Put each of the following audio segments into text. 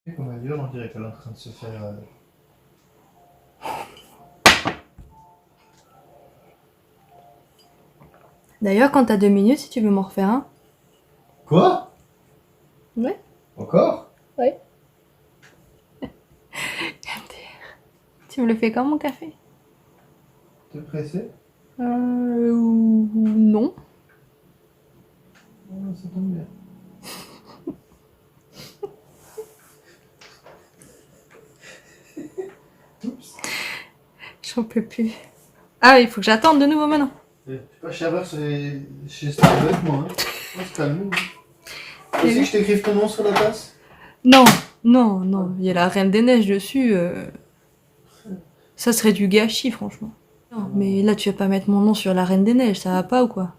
Comme elle hurle, on dirait qu'elle est en train de se faire. D'ailleurs, quand t'as 2 minutes, si tu veux m'en refaire un. Quoi? Ouais. Encore? Ouais. Tu me le fais quand mon café? T'es pressé? Non. Oh, ça tombe bien. Oups. J'en peux plus. Ah, il faut que j'attende de nouveau maintenant. Je suis pas serveur chez Starbucks, moi. Hein. On se calme. Tu sais que je t'écrive ton nom sur la tasse? Non, non, non. Il y a la Reine des Neiges dessus. Ça serait du gâchis, franchement. Non, mais là, tu vas pas mettre mon nom sur la Reine des Neiges, ça va pas ou quoi?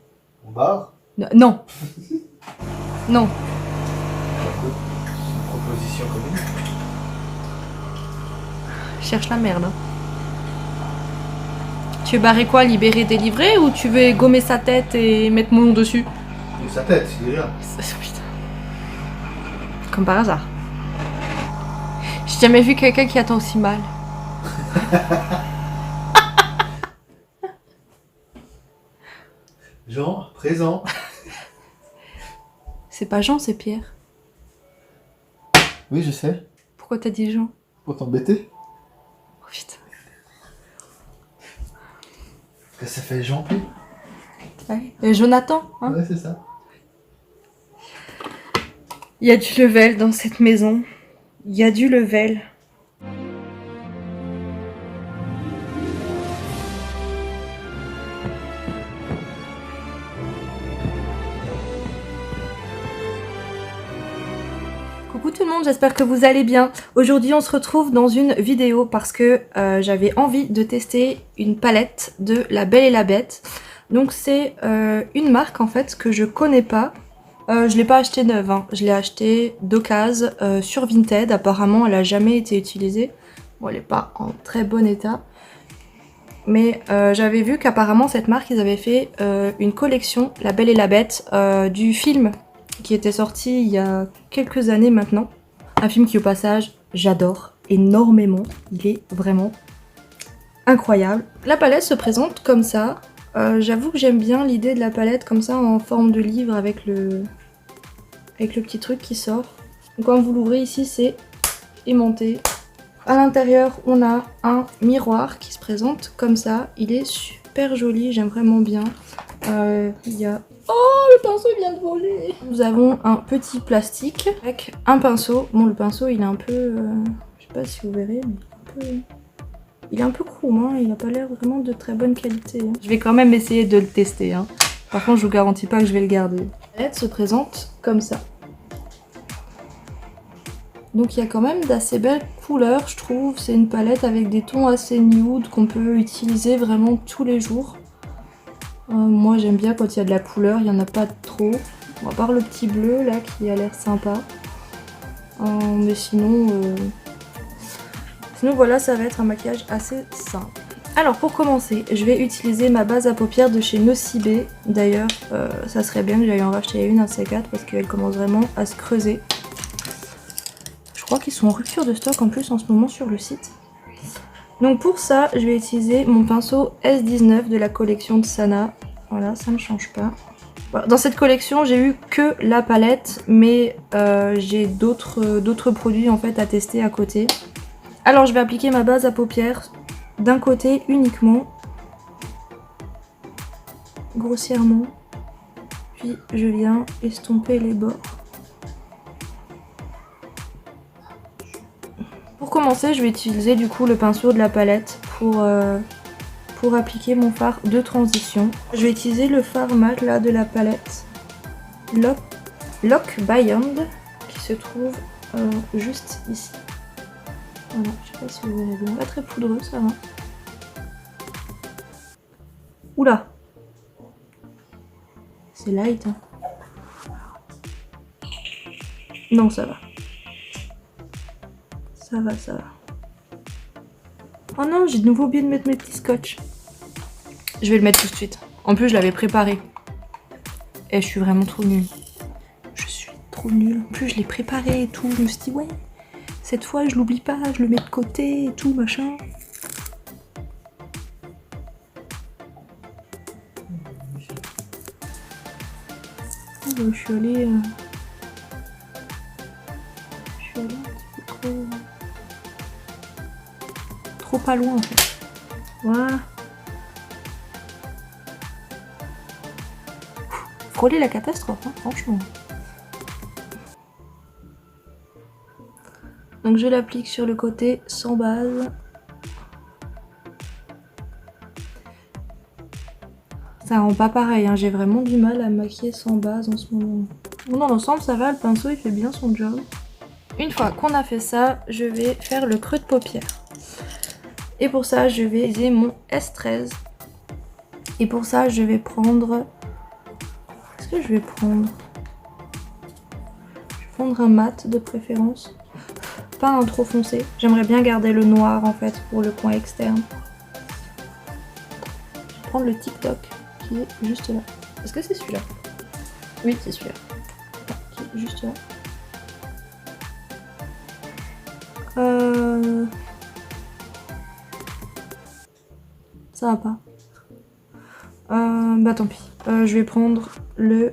On barre? Non. Non. C'est une proposition commune. Je cherche la merde. Hein. Tu veux barrer quoi? Libérer, délivrer ou tu veux gommer sa tête et mettre mon nom dessus? Et sa tête, déjà. Putain. Comme par hasard. J'ai jamais vu quelqu'un qui attend aussi mal. Jean, présent. C'est pas Jean, c'est Pierre. Oui, je sais. Pourquoi t'as dit Jean? Pour t'embêter. Oh putain. Parce que ça fait Jean-Pierre. Ouais. Et Jonathan, hein? Ouais, c'est ça. Il y a du level dans cette maison. Il y a du level. Coucou tout le monde, j'espère que vous allez bien. Aujourd'hui on se retrouve dans une vidéo parce que j'avais envie de tester une palette de La Belle et la Bête. Donc c'est une marque en fait que je connais pas. Je l'ai pas acheté neuve, hein. Je l'ai acheté d'occasion sur Vinted. Apparemment elle a jamais été utilisée. Bon, elle est pas en très bon état. Mais j'avais vu qu'apparemment cette marque ils avaient fait une collection La Belle et la Bête du film qui était sorti il y a quelques années maintenant. Un film qui au passage j'adore énormément, il est vraiment incroyable. La palette se présente comme ça. J'avoue que j'aime bien l'idée de la palette comme ça en forme de livre avec le petit truc qui sort. Donc quand vous l'ouvrez ici c'est aimanté. À l'intérieur on a un miroir qui se présente comme ça. Il est super joli, j'aime vraiment bien. Il y a... Oh, le pinceau vient de voler. Nous avons un petit plastique avec un pinceau. Bon, le pinceau il est un peu... je sais pas si vous verrez, mais il est un peu chrome, hein. Il n'a pas l'air vraiment de très bonne qualité. Hein. Je vais quand même essayer de le tester. Hein. Par contre, je vous garantis pas que je vais le garder. La palette se présente comme ça. Donc il y a quand même d'assez belles couleurs, je trouve. C'est une palette avec des tons assez nude qu'on peut utiliser vraiment tous les jours. Moi j'aime bien quand il y a de la couleur, il n'y en a pas trop. Bon, à part le petit bleu là qui a l'air sympa. Mais sinon voilà, ça va être un maquillage assez simple. Alors pour commencer, je vais utiliser ma base à paupières de chez Nocibé. D'ailleurs, ça serait bien que j'aille en racheter une à ces 4 parce qu'elle commence vraiment à se creuser. Je crois qu'ils sont en rupture de stock en plus en ce moment sur le site. Donc pour ça, je vais utiliser mon pinceau S19 de la collection de Sana. Voilà, ça ne change pas. Voilà. Dans cette collection, j'ai eu que la palette, mais j'ai d'autres produits en fait à tester à côté. Alors je vais appliquer ma base à paupières d'un côté uniquement, grossièrement, puis je viens estomper les bords. Pour commencer, je vais utiliser du coup le pinceau de la palette pour appliquer mon fard de transition. Je vais utiliser le fard mat là de la palette Lock Beyond qui se trouve juste ici. Voilà, je sais pas si vous verrez bien. Pas très poudreux, ça va. Oula! C'est light, hein. Non, ça va. Ça va, ça va. Oh non, j'ai de nouveau oublié de mettre mes petits scotch. Je vais le mettre tout de suite. En plus, je l'avais préparé. Et je suis vraiment trop nulle. Je suis trop nulle. En plus, je l'ai préparé et tout. Je me suis dit, ouais, Cette fois, je l'oublie pas, je le mets de côté et tout, machin. Oh, je suis allée... un petit peu trop pas loin en fait. Voilà. Frôler la catastrophe, hein, franchement. Donc je l'applique sur le côté sans base. Ça rend pas pareil, hein. J'ai vraiment du mal à maquiller sans base en ce moment. Bon, dans l'ensemble ça va, le pinceau il fait bien son job. Une fois qu'on a fait ça, je vais faire le creux de paupière. Et pour ça, je vais utiliser mon S13. Et pour ça, je vais prendre... Qu'est-ce que je vais prendre? Je vais prendre un mat de préférence. Pas un trop foncé. J'aimerais bien garder le noir en fait pour le coin externe. Je vais prendre le TikTok qui est juste là. Est-ce que c'est celui-là? Oui, c'est celui-là. Qui est juste là. Ça va pas. Bah tant pis. Je vais prendre le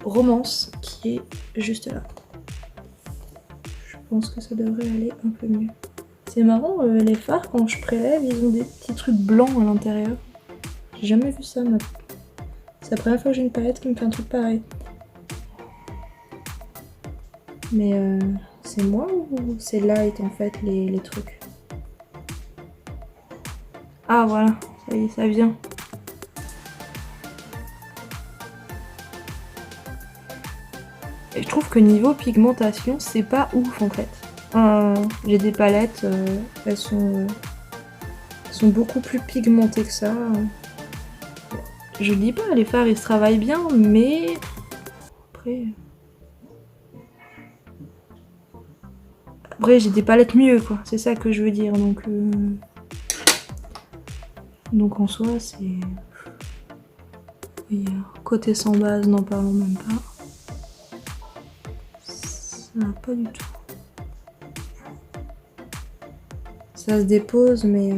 Romance qui est juste là. Je pense que ça devrait aller un peu mieux. C'est marrant, les fards quand je prélève, ils ont des petits trucs blancs à l'intérieur. J'ai jamais vu ça. C'est la première fois que j'ai une palette qui me fait un truc pareil. Mais c'est moi ou c'est light en fait les trucs? Ah voilà, ça y est, ça vient. Et je trouve que niveau pigmentation, c'est pas ouf en fait. J'ai des palettes, elles sont beaucoup plus pigmentées que ça. Je dis pas, les fards ils se travaillent bien, mais après j'ai des palettes mieux quoi, c'est ça que je veux dire. Donc en soi c'est... Oui, côté sans base, n'en parlons même pas. Ça va pas du tout. Ça se dépose mais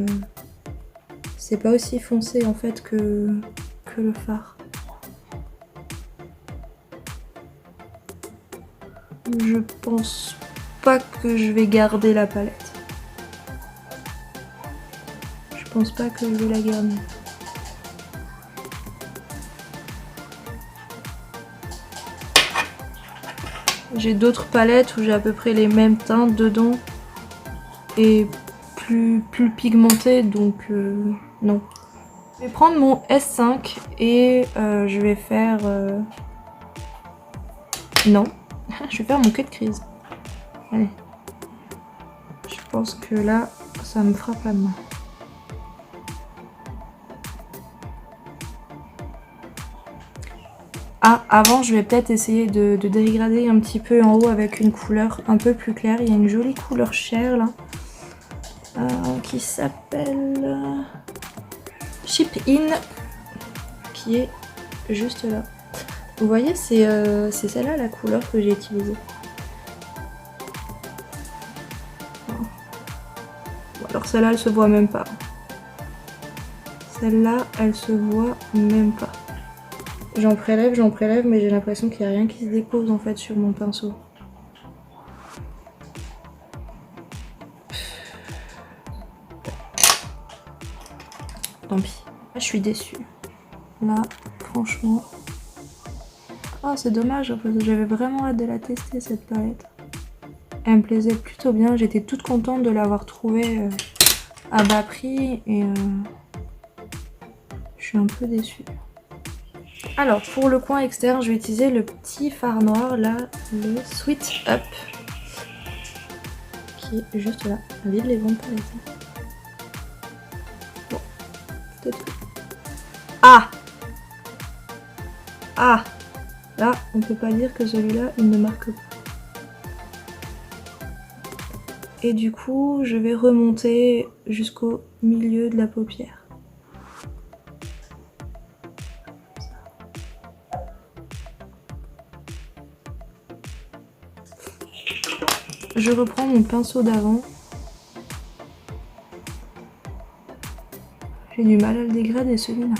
c'est pas aussi foncé en fait que le fard. Je pense pas que je vais garder la palette. Je pense pas que je vais la garder. J'ai d'autres palettes où j'ai à peu près les mêmes teintes dedans et plus pigmentées, donc non. Je vais prendre mon S5 et je vais faire... Non, je vais faire mon queue de crise. Allez. Je pense que là, ça me frappe la main. Ah, avant, je vais peut-être essayer de dégrader un petit peu en haut avec une couleur un peu plus claire. Il y a une jolie couleur chair là, qui s'appelle Chip In, qui est juste là. Vous voyez, c'est celle-là la couleur que j'ai utilisée. Bon, alors celle-là, elle se voit même pas. Celle-là, elle se voit même pas. J'en prélève, mais j'ai l'impression qu'il n'y a rien qui se dépose en fait sur mon pinceau. Tant pis. Là, je suis déçue. Là, franchement... Ah, c'est dommage, parce que j'avais vraiment hâte de la tester, cette palette. Elle me plaisait plutôt bien, j'étais toute contente de l'avoir trouvée à bas prix, et je suis un peu déçue. Alors, pour le coin externe, je vais utiliser le petit fard noir, là, le Sweet Up, qui est juste là. Vide les grandes palettes. Bon, peut-être que... Ah! Ah! Là, on peut pas dire que celui-là, il ne marque pas. Et du coup, je vais remonter jusqu'au milieu de la paupière. je reprends mon pinceau d'avant. J'ai du mal à le dégrader celui-là.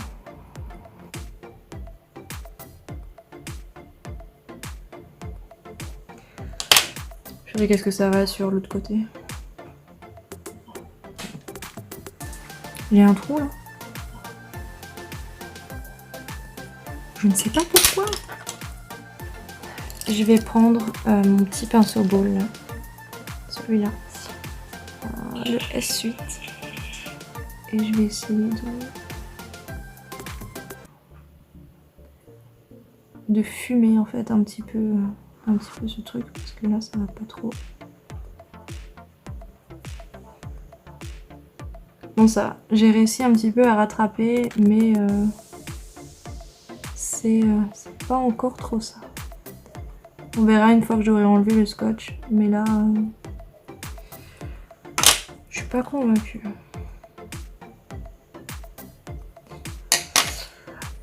Je verrai qu'est-ce que ça va sur l'autre côté. Il y a un trou là. Je ne sais pas pourquoi. Je vais prendre mon petit pinceau ball là. Celui-là. Le S8. Et je vais essayer de fumer en fait un petit peu ce truc parce que là ça va pas trop. Bon ça va, j'ai réussi un petit peu à rattraper mais c'est pas encore trop ça. On verra une fois que j'aurai enlevé le scotch mais là je suis pas convaincue.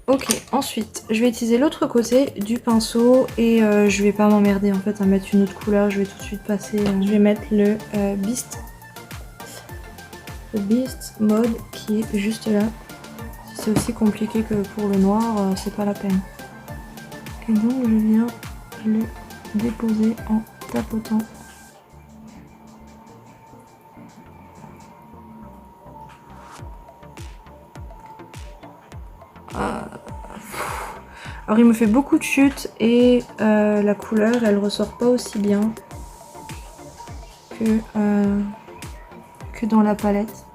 Ok, ensuite, je vais utiliser l'autre côté du pinceau et je vais pas m'emmerder en fait à mettre une autre couleur. Je vais tout de suite passer, je vais mettre le Beast Mode qui est juste là. Si c'est aussi compliqué que pour le noir, c'est pas la peine. Et donc je viens le déposer en tapotant. Alors il me fait beaucoup de chutes et la couleur elle ressort pas aussi bien que dans la palette.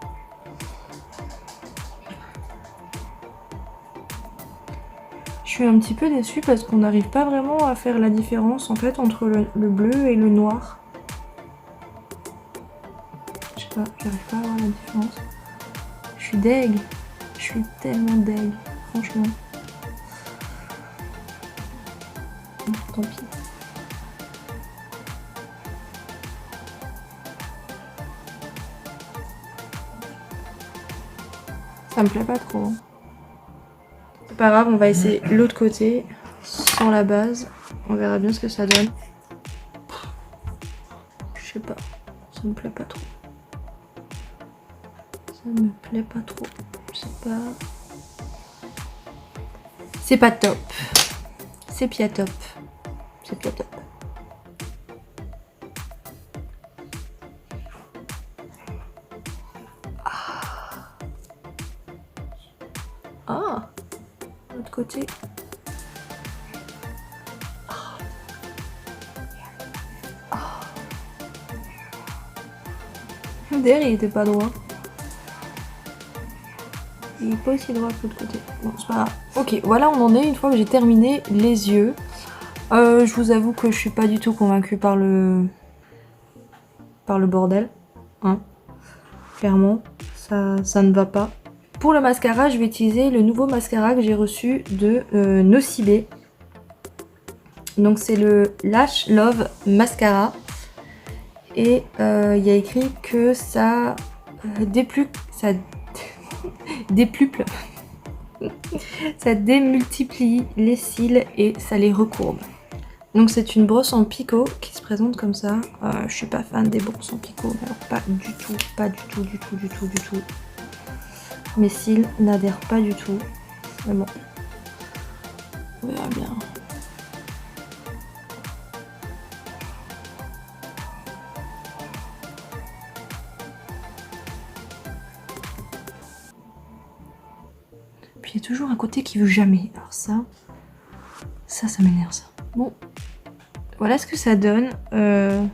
Je suis un petit peu déçue parce qu'on n'arrive pas vraiment à faire la différence en fait entre le bleu et le noir. Je sais pas, j'arrive pas à voir la différence. Je suis deg, je suis tellement deg, franchement. Tant pis. Ça me plaît pas trop. C'est pas grave, on va essayer l'autre côté sans la base. On verra bien ce que ça donne. Je sais pas, ça me plaît pas trop. Ça me plaît pas trop. C'est pas top. C'est pia top. C'est pia top. Ah, l'autre côté. Derrière il était pas droit. Il est pas aussi droit que l'autre côté. Bon, c'est pas grave. Ok, voilà, on en est une fois que j'ai terminé les yeux. Je vous avoue que je suis pas du tout convaincue par le bordel. Hein. Clairement, ça ne va pas. Pour le mascara, je vais utiliser le nouveau mascara que j'ai reçu de Nocibé. Donc c'est le Lash Love Mascara. Et il y a écrit que ça ça démultiplie les cils et ça les recourbe. Donc c'est une brosse en picot qui se présente comme ça. Je suis pas fan des brosses en picot, alors pas du tout, pas du tout, du tout, du tout, du tout. Mes cils n'adhèrent pas du tout. Mais bon, on verra bien. Puis il y a toujours un côté qui veut jamais. Alors ça m'énerve ça. Bon, voilà ce que ça donne. Je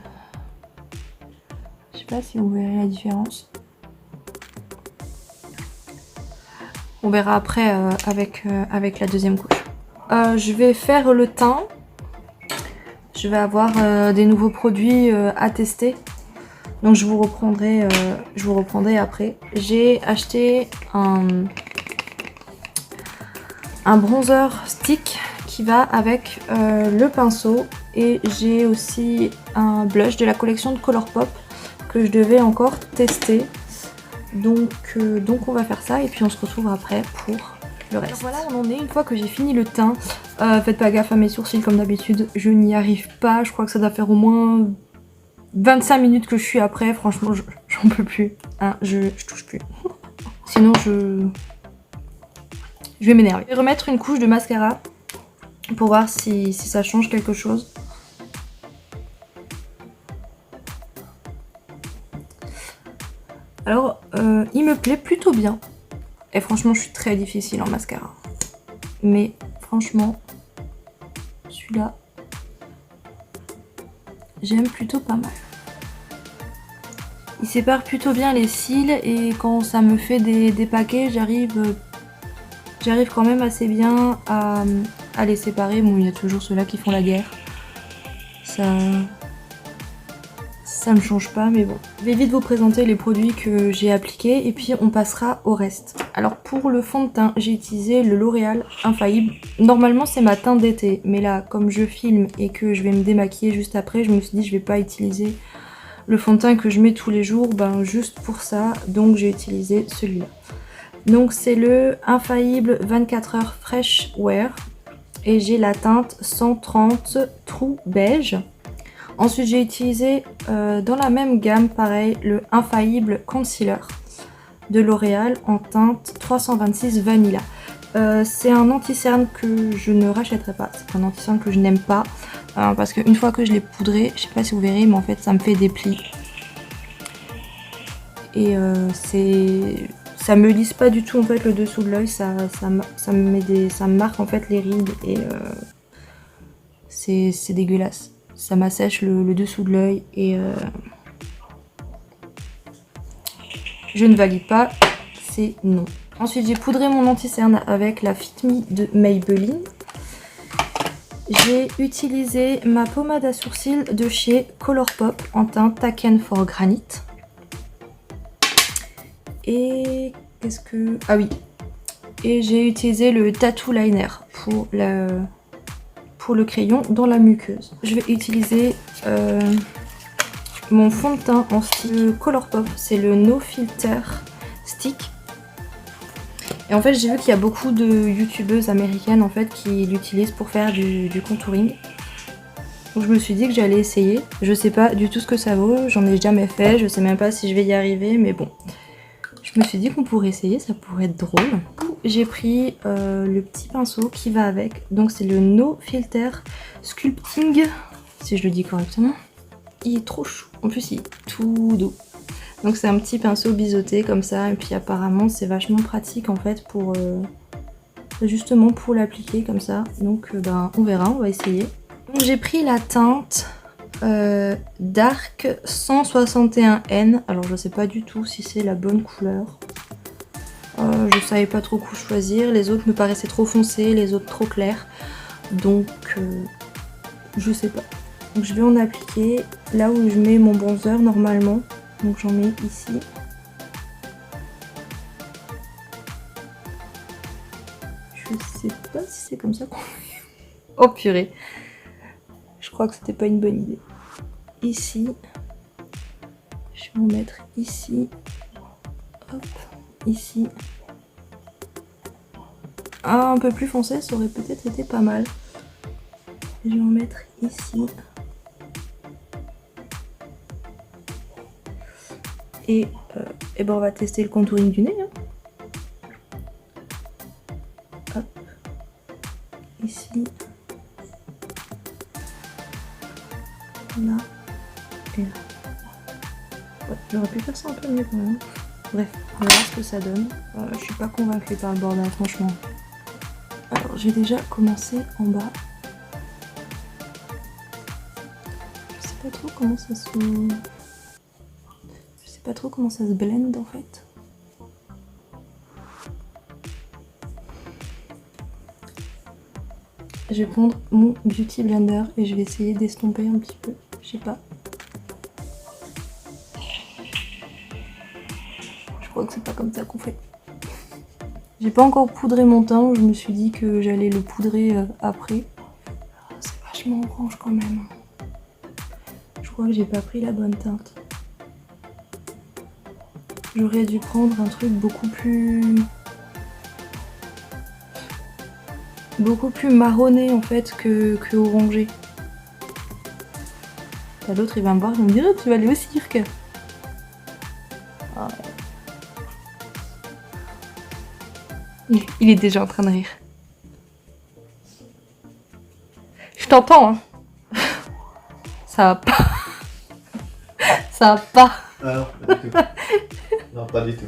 sais pas si vous verrez la différence. On verra après avec la deuxième couche. Je vais faire le teint. Je vais avoir des nouveaux produits à tester. Donc je vous reprendrai après. J'ai acheté un bronzer stick qui va avec le pinceau. Et j'ai aussi un blush de la collection de Colourpop que je devais encore tester. Donc on va faire ça et puis on se retrouve après pour le reste. Alors voilà, on en est une fois que j'ai fini le teint. Faites pas gaffe à mes sourcils comme d'habitude, je n'y arrive pas. Je crois que ça doit faire au moins 25 minutes que je suis après, franchement, j'en peux plus. Hein, je touche plus. Sinon, je vais m'énerver. Je vais remettre une couche de mascara pour voir si ça change quelque chose. Alors, il me plaît plutôt bien. Et franchement, je suis très difficile en mascara. Mais franchement, celui-là, j'aime plutôt pas mal. Il sépare plutôt bien les cils et quand ça me fait des paquets, j'arrive quand même assez bien à les séparer. Bon, il y a toujours ceux-là qui font la guerre. Ça me change pas, mais bon. Je vais vite vous présenter les produits que j'ai appliqués et puis on passera au reste. Alors pour le fond de teint, j'ai utilisé le L'Oréal Infaillible. Normalement c'est ma teinte d'été, mais là comme je filme et que je vais me démaquiller juste après, je me suis dit je vais pas utiliser le fond de teint que je mets tous les jours, ben juste pour ça, donc j'ai utilisé celui-là. Donc c'est le Infaillible 24 heures Fresh Wear et j'ai la teinte 130 True Beige. Ensuite j'ai utilisé dans la même gamme pareil le Infaillible Concealer de L'Oréal en teinte 326 Vanilla. C'est un anti-cerne que je ne rachèterai pas, c'est un anti-cerne que je n'aime pas parce qu'une fois que je l'ai poudré, je sais pas si vous verrez mais en fait ça me fait des plis et ça me lisse pas du tout en fait le dessous de l'œil, ça me marque en fait les rides et c'est dégueulasse. Ça m'assèche le dessous de l'œil et je ne valide pas, c'est non. Ensuite j'ai poudré mon anti-cerne avec la Fit Me de Maybelline. J'ai utilisé ma pommade à sourcils de chez Colourpop en teinte Taken for Granite. Et qu'est-ce que... Ah oui. Et j'ai utilisé le Tattoo Liner pour le crayon dans la muqueuse. Je vais utiliser mon fond de teint en style Colourpop, c'est le No Filter Stick. Et en fait j'ai vu qu'il y a beaucoup de youtubeuses américaines en fait qui l'utilisent pour faire du contouring. Donc je me suis dit que j'allais essayer. Je sais pas du tout ce que ça vaut, j'en ai jamais fait, je sais même pas si je vais y arriver, mais bon. Je me suis dit qu'on pourrait essayer, ça pourrait être drôle. J'ai pris le petit pinceau qui va avec. Donc c'est le No Filter Sculpting, si je le dis correctement. Il est trop chou. En plus il est tout doux. Donc c'est un petit pinceau biseauté comme ça. Et puis apparemment c'est vachement pratique en fait pour justement pour l'appliquer comme ça. Donc ben, on verra, on va essayer. Donc j'ai pris la teinte Dark 161N. Alors je sais pas du tout si c'est la bonne couleur. Je savais pas trop quoi choisir. Les autres me paraissaient trop foncés, les autres trop clairs. Donc je sais pas. Donc je vais en appliquer là où je mets mon bronzer normalement. Donc j'en mets ici. Je sais pas si c'est comme ça qu'on fait. Oh purée. Je crois que c'était pas une bonne idée. Ici. Je vais en mettre ici. Hop. Ici. Un peu plus foncé, ça aurait peut-être été pas mal. Je vais en mettre ici. Et ben on va tester le contouring du nez. Hein. Hop. Ici. Là. Et là. Ouais, j'aurais pu faire ça un peu mieux quand même. Bref, on verra ce que ça donne. Je suis pas convaincue par le bordel, franchement. Alors, j'ai déjà commencé en bas. Je sais pas trop comment ça se... Je sais pas trop comment ça se blende en fait. Je vais prendre mon Beauty Blender et je vais essayer d'estomper un petit peu. Je sais pas. Je crois que c'est pas comme ça qu'on fait. J'ai pas encore poudré mon teint, je me suis dit que j'allais le poudrer après. C'est vachement orange quand même. Je crois que j'ai pas pris la bonne teinte. J'aurais dû prendre un truc beaucoup plus marronné en fait que orangé. Là, l'autre, il va me voir, il va me dire, tu vas aller au cirque. Ah. Il est déjà en train de rire. Je t'entends, hein. Ça va pas. Ça va pas. Ah non, pas du tout. Non, pas du tout.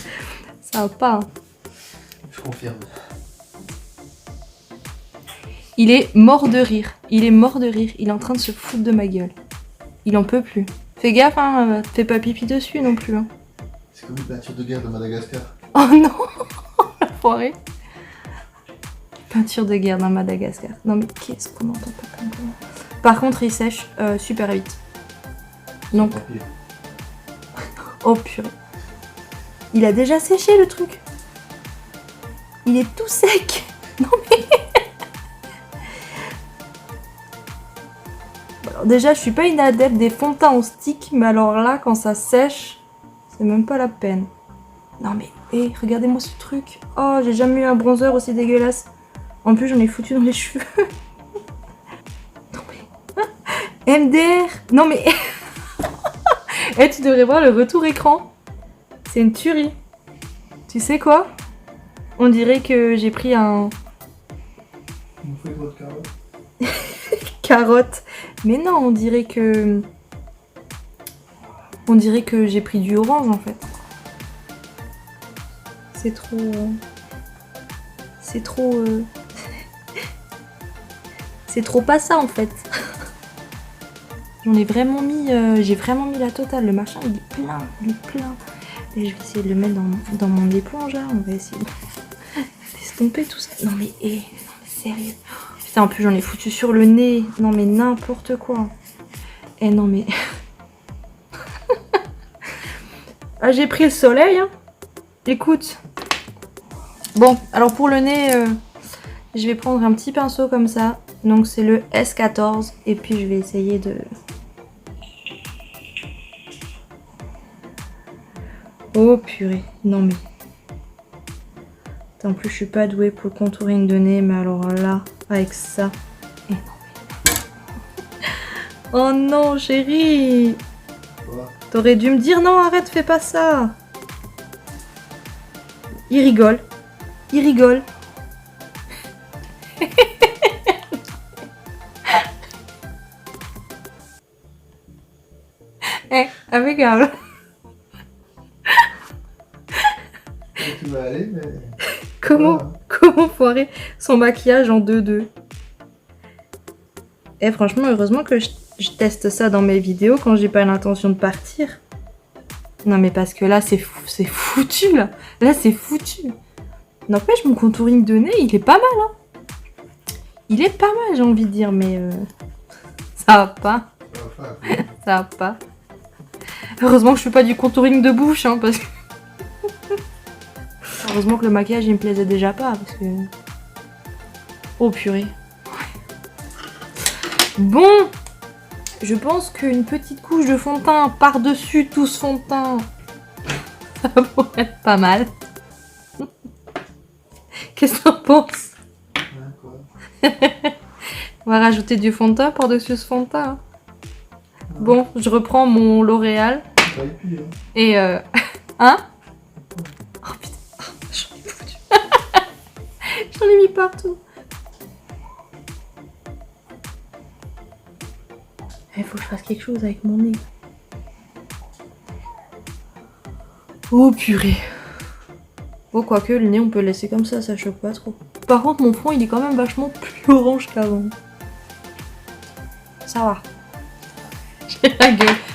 Ça va pas. Hein. Je confirme. Il est mort de rire. Il est mort de rire. Il est en train de se foutre de ma gueule. Il en peut plus. Fais gaffe, hein. Fais pas pipi dessus non plus. Hein. C'est comme une peinture de guerre de Madagascar. Oh non. L'enfoiré. Peinture de guerre dans Madagascar. Non mais qu'est-ce qu'on entend pas comme ça. Par contre, il sèche super vite. Donc... Oh purée. Il a déjà séché le truc. Il est tout sec. Non mais... Alors déjà, je suis pas une adepte des fonds de teint en stick, mais alors là, quand ça sèche, c'est même pas la peine. Non mais, hé, regardez-moi ce truc. Oh, j'ai jamais eu un bronzer aussi dégueulasse. En plus, j'en ai foutu dans les cheveux. Non mais... MDR. Non mais... Eh, tu devrais voir le retour écran. C'est une tuerie. Tu sais quoi? On dirait que j'ai pris un... Vous faites votre carotte. Carotte. Mais non, on dirait que... On dirait que j'ai pris du orange en fait. C'est trop... C'est trop... C'est trop pas ça en fait. J'en ai vraiment mis... J'ai vraiment mis la totale. Le machin il est plein. Il est plein. Et je vais essayer de le mettre dans mon éponge là. On va essayer d'estomper tout ça. Non mais, non mais sérieux. Putain, en plus j'en ai foutu sur le nez. Non mais n'importe quoi. Eh non mais... Ah, j'ai pris le soleil. Hein. Écoute. Bon, alors pour le nez, je vais prendre un petit pinceau comme ça. Donc c'est le S14. Et puis je vais essayer de... Oh purée. Non mais... En plus je suis pas douée pour le contouring de nez. Mais alors là, avec ça... Eh non mais... Oh non chérie. T'aurais dû me dire non, arrête, fais pas ça. Il rigole. Il rigole. Eh, impeccable. Tu vas aller, mais... Comment, comment foirer son maquillage en 2-2? Eh, franchement, heureusement que je teste ça dans mes vidéos quand j'ai pas l'intention de partir. Non, mais parce que là, c'est foutu, là. Là, c'est foutu. N'empêche, mon contouring de nez, il est pas mal, hein. Il est pas mal, j'ai envie de dire, mais... ça va pas. Ça va pas. Heureusement que je fais pas du contouring de bouche, hein, parce que... Heureusement que le maquillage, il me plaisait déjà pas, parce que... Oh, purée. Bon, je pense qu'une petite couche de fond de teint par-dessus tout ce fond de teint, ça pourrait être pas mal. Qu'est-ce que t'en penses? On va rajouter du fond de teint par-dessus ce fond de teint. Bon, je reprends mon L'Oréal. Et hein? Oh putain, j'en ai foutu. J'en ai mis partout. Il faut que je fasse quelque chose avec mon nez. Oh purée. Oh, quoique le nez on peut le laisser comme ça choque pas trop. Par contre mon front il est quand même vachement plus orange qu'avant. Ça va.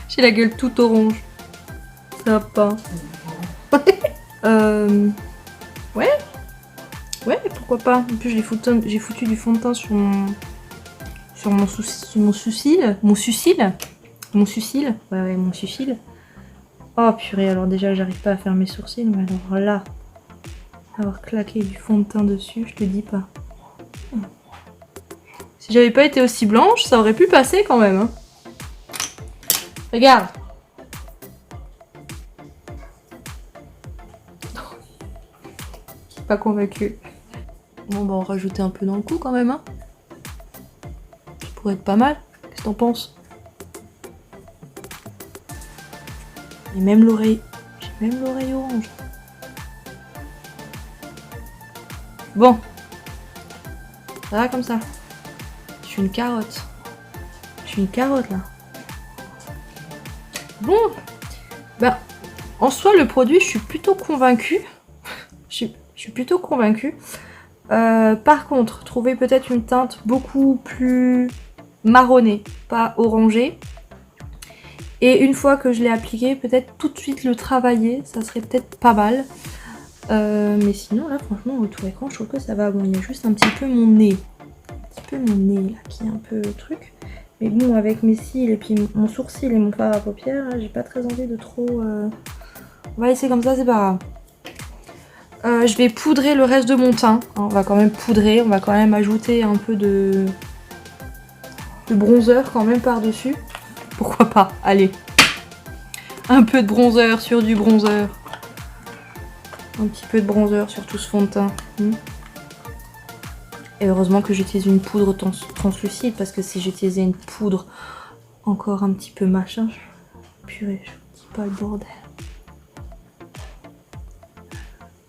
J'ai la gueule toute orange. Ça va pas. Ouais. Ouais, pourquoi pas. En plus j'ai foutu du fond de teint sur mon sucil. Mon sucil. Ouais, mon sucil. Oh purée, alors déjà j'arrive pas à faire mes sourcils, mais alors là, avoir claqué du fond de teint dessus, je te dis pas. Si j'avais pas été aussi blanche, ça aurait pu passer quand même. Hein. Regarde. Je suis pas convaincue. Bon bah on va rajouter un peu dans le cou quand même. Hein. Ça pourrait être pas mal. Qu'est-ce que t'en penses? J'ai même l'oreille orange. Bon. Ça va comme ça. Je suis une carotte. Je suis une carotte là. Bon. Ben, en soi, le produit, je suis plutôt convaincue. Je suis plutôt convaincue. Par contre, trouver peut-être une teinte beaucoup plus marronnée, pas orangée. Et une fois que je l'ai appliqué, peut-être tout de suite le travailler, ça serait peut-être pas mal. Mais sinon, là, franchement, au retour écran, je trouve que ça va. Bon, il y a juste un petit peu mon nez. Un petit peu mon nez, là, qui est un peu truc. Mais bon, avec mes cils et puis mon sourcil et mon fard à paupières, j'ai pas très envie de trop... On va laisser comme ça, c'est pas grave. Je vais poudrer le reste de mon teint. On va quand même poudrer, on va quand même ajouter un peu de bronzer quand même par-dessus. Pourquoi pas, allez. Un peu de bronzer sur du bronzer. Un petit peu de bronzer sur tout ce fond de teint. Et heureusement que j'utilise une poudre translucide, parce que si j'utilisais une poudre encore un petit peu machin, purée, je vous dis pas le bordel.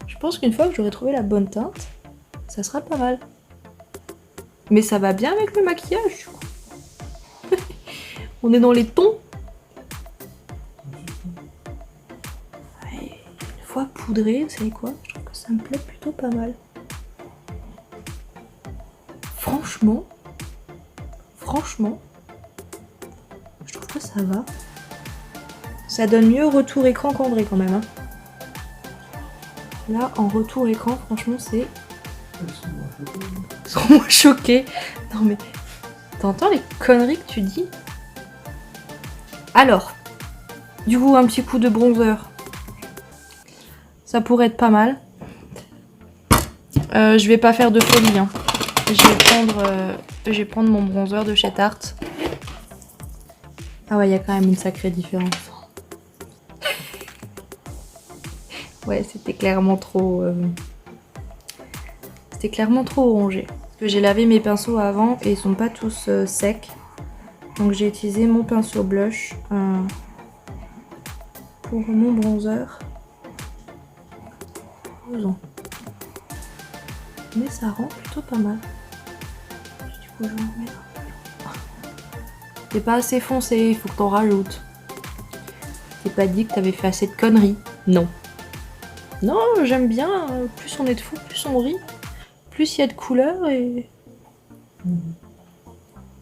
Je pense qu'une fois que j'aurai trouvé la bonne teinte, ça sera pas mal. Mais ça va bien avec le maquillage, du coup. On est dans les tons. Ouais, une fois poudré, vous savez quoi? Je trouve que ça me plaît plutôt pas mal. Franchement, je trouve que ça va. Ça donne mieux au retour écran qu'en vrai quand même. Hein. Là, en retour écran, franchement, c'est... Ils sont moins choqués. Non mais, t'entends les conneries que tu dis? Alors, du coup, un petit coup de bronzer. Ça pourrait être pas mal. Je vais pas faire de folie. Hein. Je vais prendre mon bronzer de chez Tarte. Ah ouais, il y a quand même une sacrée différence. Ouais, c'était clairement trop... C'était clairement trop orangé. Parce que j'ai lavé mes pinceaux avant et ils sont pas tous secs. Donc j'ai utilisé mon pinceau blush pour mon bronzer. Mais ça rend plutôt pas mal. Du coup, je vais en mettre un peu. T'es pas assez foncé, il faut que t'en rajoutes. T'es pas dit que t'avais fait assez de conneries. Non. Non, j'aime bien. Plus on est de fous, plus on rit. Plus il y a de couleurs et...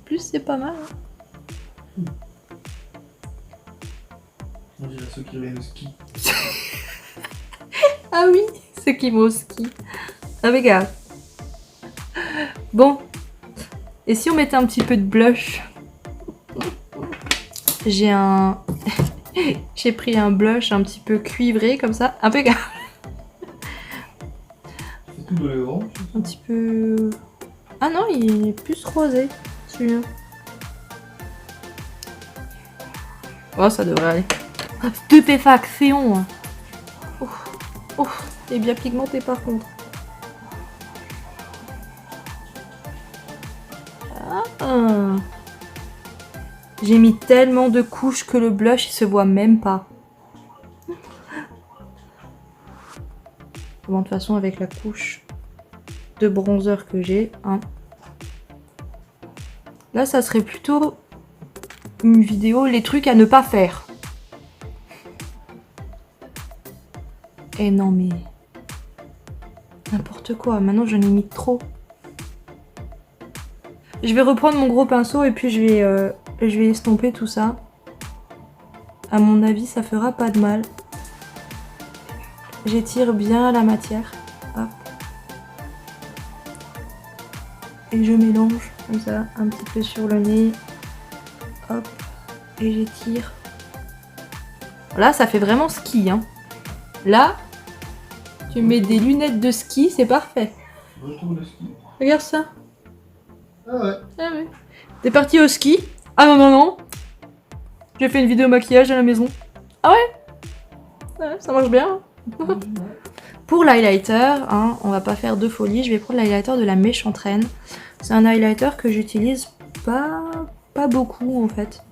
plus c'est pas mal. On dirait ceux qui viennent au ski. Ah oui, ceux qui vont au ski. Ah mais regarde. Bon. Et si on mettait un petit peu de blush? J'ai un... J'ai pris un blush un petit peu cuivré comme ça. Un peu gars. C'est tout de l'orange. Un petit peu... Ah non, il est plus rosé, celui-là. Oh, ça devrait aller. Stupéfaction. Oh, oh, il est bien pigmenté par contre. Ah. J'ai mis tellement de couches que le blush il se voit même pas. Bon, de toute façon, avec la couche de bronzer que j'ai, hein. Là, ça serait plutôt une vidéo les trucs à ne pas faire. Et non mais n'importe quoi. Maintenant, j'en ai mis trop. Je vais reprendre mon gros pinceau et puis je vais estomper tout ça. À mon avis, ça fera pas de mal. J'étire bien la matière. Hop. Et je mélange comme ça, un petit peu sur le nez. Hop. Et j'étire. Là, ça fait vraiment ski. Hein. Là, tu mets des lunettes de ski, c'est parfait. Retour de ski. Regarde ça. Ah ouais. Ah ouais. T'es parti au ski? Ah non, non, non. J'ai fait une vidéo maquillage à la maison. Ah ouais? Ouais, ça marche bien. Pour l'highlighter, hein, on va pas faire de folie. Je vais prendre l'highlighter de la Méchantraine. C'est un highlighter que j'utilise pas beaucoup en fait.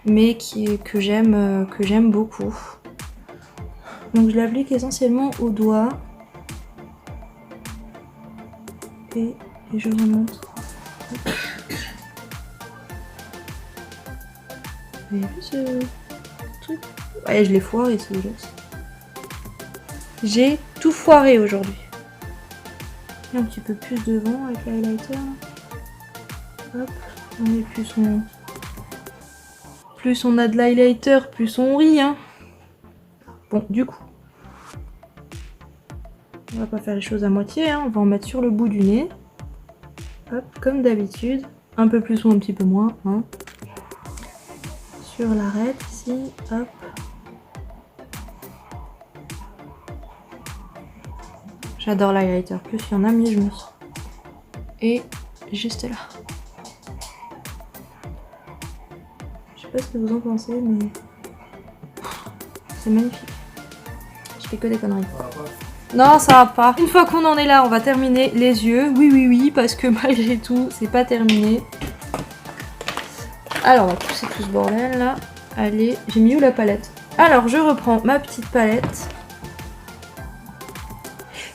Mais que j'aime beaucoup. Donc je l'applique essentiellement au doigt. Et je remonte. Vous avez vu ce truc? Ouais, je l'ai foiré celui-là. J'ai tout foiré aujourd'hui. Un petit peu plus devant avec l'highlighter. Hop, on est plus on a de l'highlighter, plus on rit, hein. Bon, du coup, on va pas faire les choses à moitié, hein. On va en mettre sur le bout du nez. Hop, comme d'habitude. Un peu plus ou un petit peu moins, hein. Sur l'arête ici, hop. J'adore l'highlighter, plus il y en a, mieux je me sens. Et juste là. Je sais pas ce que vous en pensez, mais c'est magnifique. Je fais que des conneries. Non, ça va pas. Une fois qu'on en est là, on va terminer les yeux. Oui, oui, oui, parce que malgré tout, c'est pas terminé. Alors, on va pousser tout ce bordel là. Allez, j'ai mis où la palette? Alors, je reprends ma petite palette.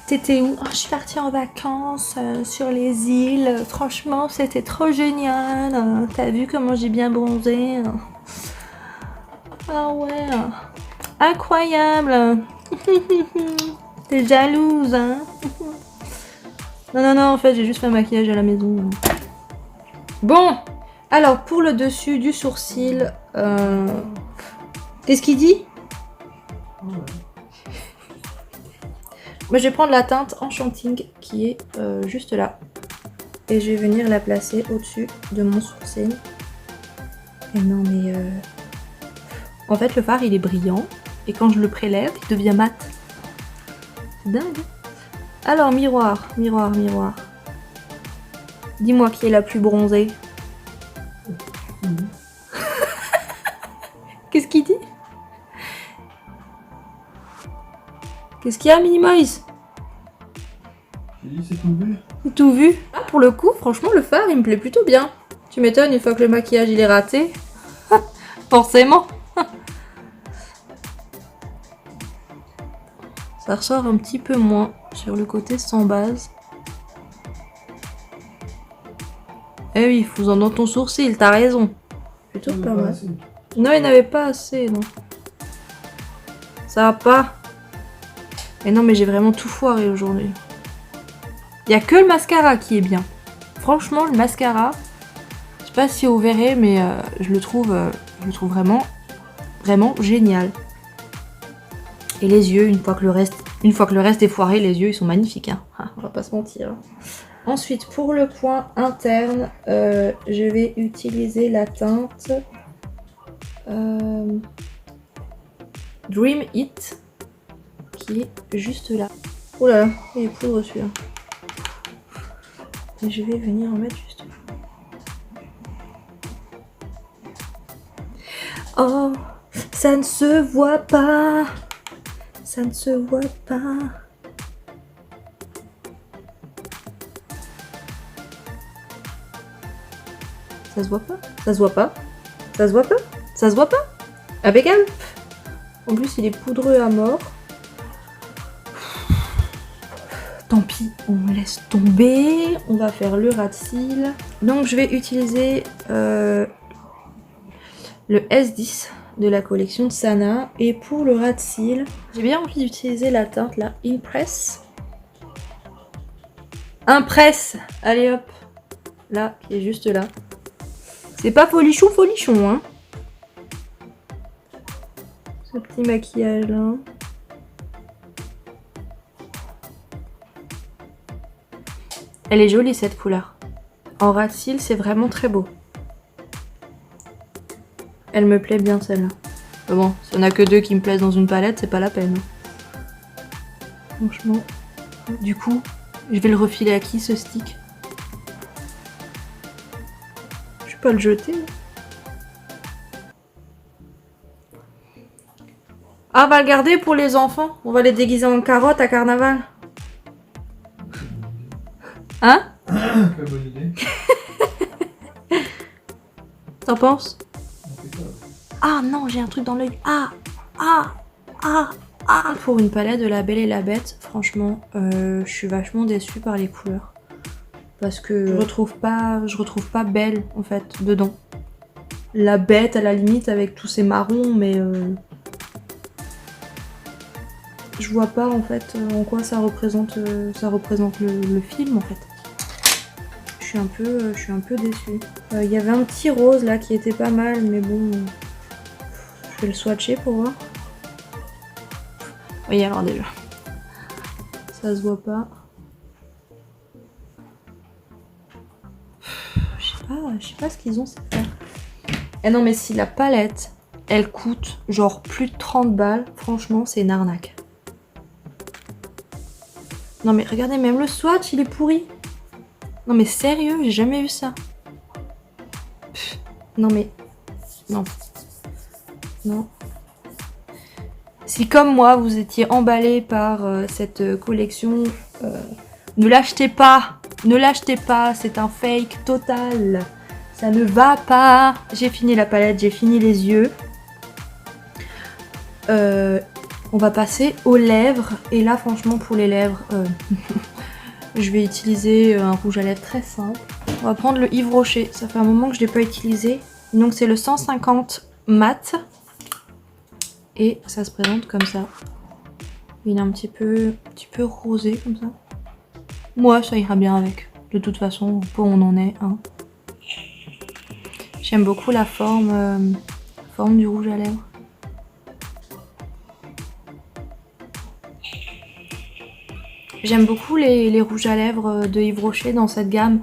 T'étais où? Oh, je suis partie en vacances sur les îles. Franchement, c'était trop génial. T'as vu comment j'ai bien bronzé? Ah ouais. Incroyable. T'es jalouse, hein? Non, non, non, en fait, j'ai juste fait un maquillage à la maison. Bon, alors, pour le dessus du sourcil, qu'est-ce qu'il dit? Moi, je vais prendre la teinte Enchanting qui est juste là. Et je vais venir la placer au-dessus de mon sourcil. Et non, mais... En fait, le fard, il est brillant. Et quand je le prélève, il devient mat. C'est dingue. Alors, miroir, miroir, miroir. Dis-moi qui est la plus bronzée. Qu'est-ce qu'il dit? Qu'est-ce qu'il y a, Minimoise? J'ai dit c'est tout vu. Tout vu. Ah, pour le coup, franchement, le fard, il me plaît plutôt bien. Tu m'étonnes, une fois que le maquillage, il est raté. Forcément. Ça ressort un petit peu moins sur le côté sans base. Eh oui, fous-en dans ton sourcil, t'as raison. Plutôt pas mal. Non, il n'avait pas assez, non. Ça va pas. Et non, mais j'ai vraiment tout foiré aujourd'hui. Il n'y a que le mascara qui est bien. Franchement, le mascara, je sais pas si vous verrez, mais je le trouve vraiment, vraiment génial. Et les yeux, une fois que le reste est foiré, les yeux, ils sont magnifiques. Hein. Ah, on va pas se mentir. Ensuite, pour le coin interne, je vais utiliser la teinte Dream It, qui est juste là. Oh là là, il est poudre celui-là. Et je vais venir en mettre juste là. Oh, ça ne se voit pas. Ça ne se voit pas. Ça se voit pas. Ça se voit pas. Ça se voit pas. Ça se voit pas. Impeccable. En plus, il est poudreux à mort. Tant pis, on laisse tomber. On va faire le ras de cils. Donc, je vais utiliser le S10 de la collection Sana. Et pour le ras de cils, j'ai bien envie d'utiliser la teinte, la Impress. Impress. Allez hop. Là, qui est juste là. C'est pas folichon, folichon, hein. Ce petit maquillage là. Elle est jolie cette couleur. En ras de cils, c'est vraiment très beau. Elle me plaît bien celle-là. Mais bon, s'il n'y en a que deux qui me plaisent dans une palette, c'est pas la peine. Franchement. Du coup, je vais le refiler à qui ce stick? Je vais pas le jeter. Ah, on va le garder pour les enfants. On va les déguiser en carottes à carnaval. Hein? Quelle bonne idée. T'en penses? Ah non, j'ai un truc dans l'œil. Ah, ah, ah, Pour une palette de La Belle et la Bête, franchement, je suis vachement déçue par les couleurs. Parce que je retrouve pas Belle, en fait, dedans. La Bête, à la limite, avec tous ces marrons, mais... je vois pas, en fait, en quoi ça représente le film, en fait. Je suis un peu déçue. Il y avait un petit rose, là, qui était pas mal, mais bon... je vais le swatcher pour voir. Oui, alors déjà, ça se voit pas. Je sais pas ce qu'ils ont, c'est faire. Eh non, mais si la palette, elle coûte genre plus de 30 balles, franchement, c'est une arnaque. Non mais regardez, même le swatch, il est pourri. Non mais sérieux, j'ai jamais vu ça. Pff, non mais... non. Non. Si comme moi vous étiez emballé par cette collection, ne l'achetez pas, ne l'achetez pas, c'est un fake total, ça ne va pas. J'ai fini la palette, j'ai fini les yeux. On va passer aux lèvres, et là franchement pour les lèvres, je vais utiliser un rouge à lèvres très simple. On va prendre le Yves Rocher, ça fait un moment que je ne l'ai pas utilisé, donc c'est le 150 mat. Et ça se présente comme ça. Il est un petit peu rosé comme ça. Moi, ça ira bien avec. De toute façon, pour on en est. Hein. J'aime beaucoup la forme du rouge à lèvres. J'aime beaucoup les rouges à lèvres de Yves Rocher dans cette gamme.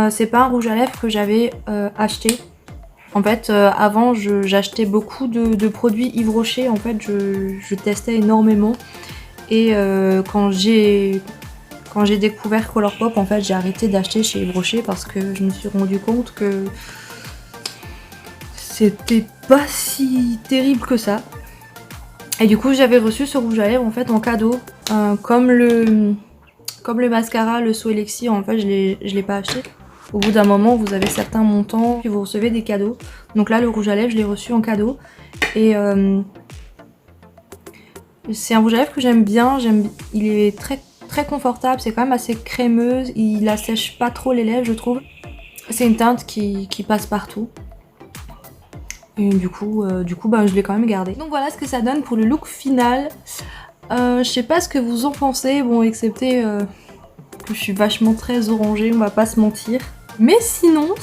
C'est pas un rouge à lèvres que j'avais acheté. En fait, avant, j'achetais beaucoup de produits Yves Rocher. En fait, je testais énormément. Et quand j'ai découvert Colourpop, en fait, j'ai arrêté d'acheter chez Yves Rocher parce que je me suis rendu compte que c'était pas si terrible que ça. Et du coup, j'avais reçu ce rouge à lèvres en fait en cadeau. Comme le mascara, le So Elixir, en fait, je l'ai pas acheté. Au bout d'un moment, vous avez certains montants, puis vous recevez des cadeaux. Donc là, le rouge à lèvres, je l'ai reçu en cadeau. Et c'est un rouge à lèvres que j'aime bien. Il est très, très confortable, c'est quand même assez crémeuse. Il assèche pas trop les lèvres, je trouve. C'est une teinte qui passe partout. Et du coup bah, je l'ai quand même gardé. Donc voilà ce que ça donne pour le look final. Je sais pas ce que vous en pensez, bon, excepté que je suis vachement très orangée, on va pas se mentir. Mais sinon,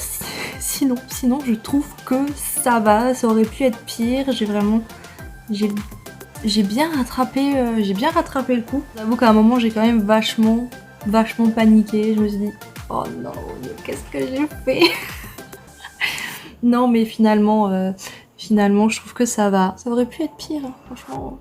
je trouve que ça va, ça aurait pu être pire. J'ai bien rattrapé le coup. J'avoue qu'à un moment, j'ai quand même vachement paniqué. Je me suis dit, oh non, qu'est-ce que j'ai fait? Non, mais finalement, je trouve que ça va. Ça aurait pu être pire, hein, franchement.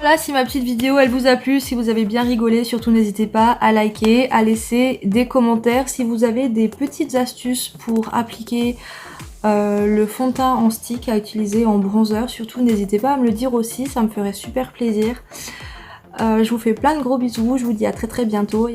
Voilà, si ma petite vidéo elle vous a plu, si vous avez bien rigolé, surtout n'hésitez pas à liker, à laisser des commentaires. Si vous avez des petites astuces pour appliquer le fond de teint en stick à utiliser en bronzer, surtout n'hésitez pas à me le dire aussi, ça me ferait super plaisir. Je vous fais plein de gros bisous, je vous dis à très bientôt.